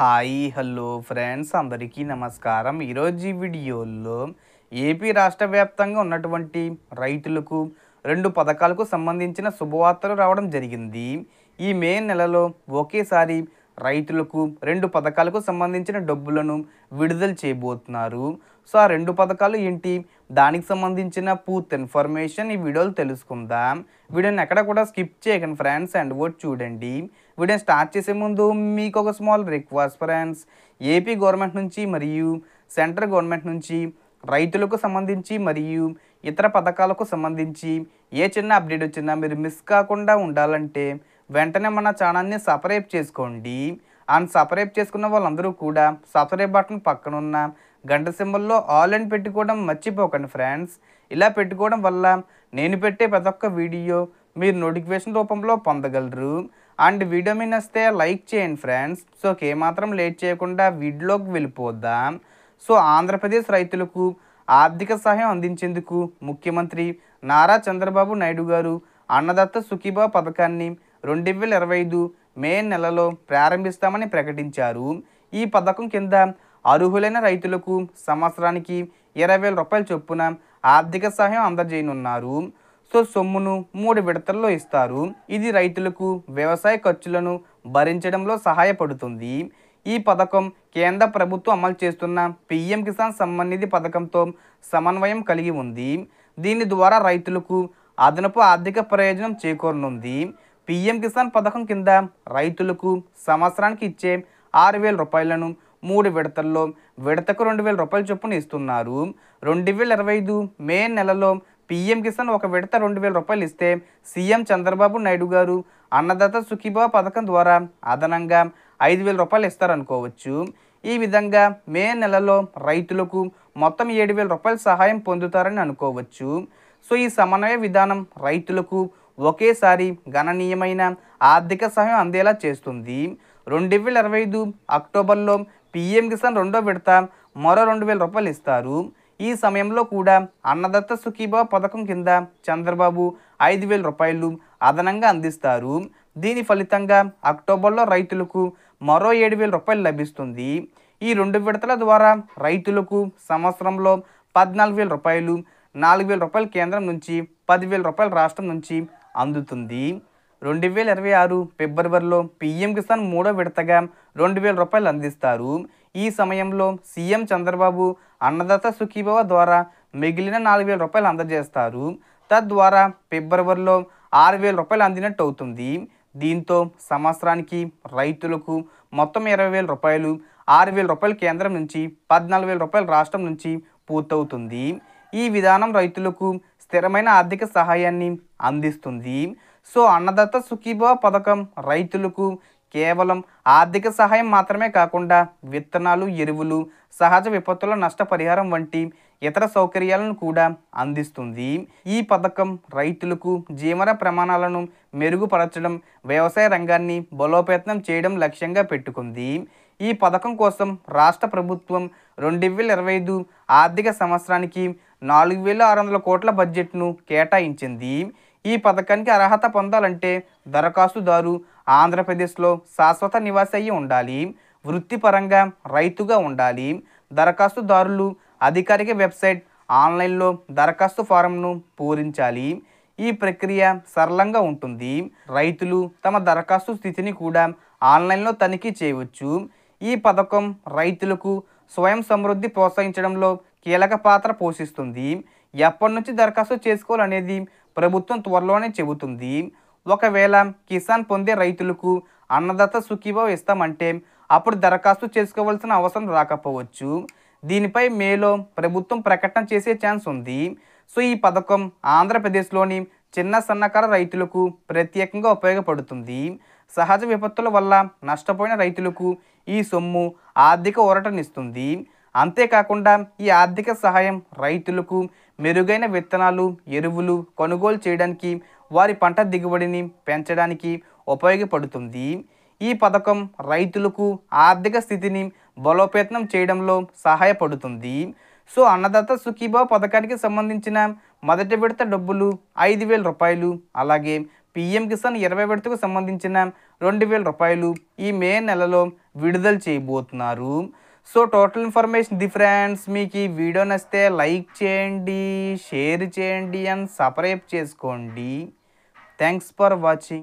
Hi hello friends అందరికీ నమస్కారం. ఈరోజు ఈ వీడియోలో ఏపీ రాష్ట్ర వ్యాప్తంగా ఉన్నటువంటి రైతులకు 2 పథకాలకు సంబంధించిన శుభవార్తలు రావడం జరిగింది. ఈ మే నెలలో ఒకేసారి రైతులకు 2 పథకాలకు సంబంధించిన డబ్బులను విడుదల చేయబోతున్నారు. సో ఆ 2 పథకాలు ఏంటి, దానికి సంబంధించిన పూర్తి ఇన్ఫర్మేషన్ ఈ వీడియోలో తెలుసుకుందాం. వీడియోని ఎక్కడ కూడా స్కిప్ చేయకండి ఫ్రెండ్స్, అండ్ కూడా చూడండి. వీడియోని స్టార్ట్ చేసే ముందు మీకు ఒక small request friends, AP government నుంచి మరియు సెంట్రల్ గవర్నమెంట్ నుంచి రైతులకు సంబంధించి మరియు ఇతర పథకాలకు సంబంధించి ఏ చిన్న అప్డేట్ వచ్చినా మీరు మిస్ కాకుండా ఉండాలంటే వెంటనే మన ఛానల్ని సబ్స్క్రైబ్ చేసుకోండి. అండ్ సబ్స్క్రైబ్ చేసుకున్న వాళ్ళందరూ కూడా సబ్స్క్రైబ్ బటన్ పక్కన ఉన్న గంట సింబల్లో ఆల్ అని పెట్టుకోవడం మర్చిపోకండి ఫ్రెండ్స్. ఇలా పెట్టుకోవడం వల్ల నేను పెట్టే ప్రతి ఒక్క వీడియో మీరు నోటిఫికేషన్ రూపంలో పొందగలరు. అండ్ వీడియో మీద నచ్చితే లైక్ చేయండి ఫ్రెండ్స్. సో ఏమాత్రం లేట్ చేయకుండా వీడియోలోకి వెళ్ళిపోదాం. సో ఆంధ్రప్రదేశ్ రైతులకు ఆర్థిక సహాయం అందించేందుకు ముఖ్యమంత్రి నారా చంద్రబాబు నాయుడు గారు అన్నదాత సుఖీభావ పథకాన్ని 2025 మే నెలలో ప్రారంభిస్తామని ప్రకటించారు. ఈ పథకం కింద అర్హులైన రైతులకు సంవత్సరానికి 20,000 రూపాయల చొప్పున ఆర్థిక సహాయం అందజేయనున్నారు. సో సొమ్మును 3 విడతల్లో ఇస్తారు. ఇది రైతులకు వ్యవసాయ ఖర్చులను భరించడంలో సహాయపడుతుంది. ఈ పథకం కేంద్ర ప్రభుత్వం అమలు చేస్తున్న పీఎం కిసాన్ సమ్మాన్ నిధి పథకంతో సమన్వయం కలిగి ఉంది. దీని ద్వారా రైతులకు అదనపు ఆర్థిక ప్రయోజనం చేకూరనుంది. పీఎం కిసాన్ పథకం కింద రైతులకు సంవత్సరానికి ఇచ్చే 6,000 రూపాయలను 3 విడతల్లో విడతకు 2,000 రూపాయల చొప్పున ఇస్తున్నారు. 2025 మే నెలలో పీఎం కిసాన్ ఒక విడత 2,000 రూపాయలు ఇస్తే సీఎం చంద్రబాబు నాయుడు గారు అన్నదాత సుఖీభావ పథకం ద్వారా అదనంగా 5,000 రూపాయలు ఇస్తారనుకోవచ్చు. ఈ విధంగా మే నెలలో రైతులకు మొత్తం 7,000 రూపాయల సహాయం పొందుతారని అనుకోవచ్చు. సో ఈ సమన్వయ విధానం రైతులకు ఒకేసారి గణనీయమైన ఆర్థిక సహాయం అందేలా చేస్తుంది. 2025 అక్టోబర్లో పీఎం కిసాన్ 2వ విడత మరో 2,000 రూపాయలు ఇస్తారు. ఈ సమయంలో కూడా అన్నదాత సుఖీభావ పథకం కింద చంద్రబాబు 5,000 రూపాయలు అదనంగా అందిస్తారు. దీని ఫలితంగా అక్టోబర్లో రైతులకు మరో 7,000 రూపాయలు లభిస్తుంది. ఈ 2 విడతల ద్వారా రైతులకు సంవత్సరంలో 14,000 రూపాయలు, 4,000 రూపాయలు కేంద్రం నుంచి, 10,000 రూపాయలు రాష్ట్రం నుంచి అందుతుంది. 2026 ఫిబ్రవరిలో పీఎం కిసాన్ 3వ విడతగా 2,000 రూపాయలు అందిస్తారు. ఈ సమయంలో సీఎం చంద్రబాబు అన్నదాత సుఖీభావ ద్వారా మిగిలిన 4,000 రూపాయలు అందజేస్తారు. తద్వారా ఫిబ్రవరిలో 6,000 రూపాయలు అందినట్టు అవుతుంది. దీంతో సంవత్సరానికి రైతులకు మొత్తం 20,000 రూపాయలు, 6,000 రూపాయలు కేంద్రం నుంచి, 14,000 రూపాయలు రాష్ట్రం నుంచి పూర్తవుతుంది. ఈ విధానం రైతులకు స్థిరమైన ఆర్థిక సహాయాన్ని అందిస్తుంది. సో అన్నదాత సుఖీభావ పథకం రైతులకు కేవలం ఆర్థిక సహాయం మాత్రమే కాకుండా విత్తనాలు, ఎరువులు, సహజ విపత్తుల నష్టపరిహారం వంటి ఇతర సౌకర్యాలను కూడా అందిస్తుంది. ఈ పథకం రైతులకు జీవన ప్రమాణాలను మెరుగుపరచడం, వ్యవసాయ రంగాన్ని బలోపేతం చేయడం లక్ష్యంగా పెట్టుకుంది. ఈ పథకం కోసం రాష్ట్ర ప్రభుత్వం 2025 ఆర్థిక సంవత్సరానికి 4,600 కోట్ల బడ్జెట్ను కేటాయించింది. ఈ పథకానికి అర్హత పొందాలంటే దరఖాస్తుదారు ఆంధ్రప్రదేశ్లో శాశ్వత నివాసి అయి ఉండాలి, వృత్తిపరంగా రైతుగా ఉండాలి. దరఖాస్తుదారులు అధికారిక వెబ్సైట్ ఆన్లైన్లో దరఖాస్తు ఫారంను పూరించాలి. ఈ ప్రక్రియ సరళంగా ఉంటుంది. రైతులు తమ దరఖాస్తు స్థితిని కూడా ఆన్లైన్లో తనిఖీ చేయవచ్చు. ఈ పథకం రైతులకు స్వయం సమృద్ధి ప్రోత్సహించడంలో కీలక పాత్ర పోషిస్తుంది. ఎప్పటి నుంచి దరఖాస్తు చేసుకోవాలనేది ప్రభుత్వం త్వరలోనే చెబుతుంది. ఒకవేళ కిసాన్ పొందే రైతులకు అన్నదాత సుఖీభావ ఇస్తామంటే అప్పుడు దరఖాస్తు చేసుకోవాల్సిన అవసరం రాకపోవచ్చు. దీనిపై మేలో ప్రభుత్వం ప్రకటన చేసే ఛాన్స్ ఉంది. సో ఈ పథకం ఆంధ్రప్రదేశ్లోని చిన్న సన్నకారు రైతులకు ప్రత్యేకంగా ఉపయోగపడుతుంది. సహజ విపత్తుల వల్ల నష్టపోయిన రైతులకు ఈ సొమ్ము ఆర్థిక ఊరటనిస్తుంది. అంతేకాకుండా ఈ ఆర్థిక సహాయం రైతులకు మెరుగైన విత్తనాలు, ఎరువులు కొనుగోలు చేయడానికి, వారి పంట దిగుబడిని పెంచడానికి ఉపయోగపడుతుంది. ఈ పథకం రైతులకు ఆర్థిక స్థితిని బలోపేతం చేయడంలో సహాయపడుతుంది. సో అన్నదాత సుఖీభావ పథకానికి సంబంధించిన మొదటి విడత డబ్బులు 5,000 రూపాయలు, అలాగే పీఎం కిసాన్ 20 విడతకు సంబంధించిన 2,000 రూపాయలు ఈ మే నెలలో విడుదల చేయబోతున్నారు. So total information the friends. మీకు ఈ వీడియో నచ్చితే లైక్ చేయండి, షేర్ చేయండి అండ్ సబ్స్క్రైబ్ చేసుకోండి. Thanks for watching.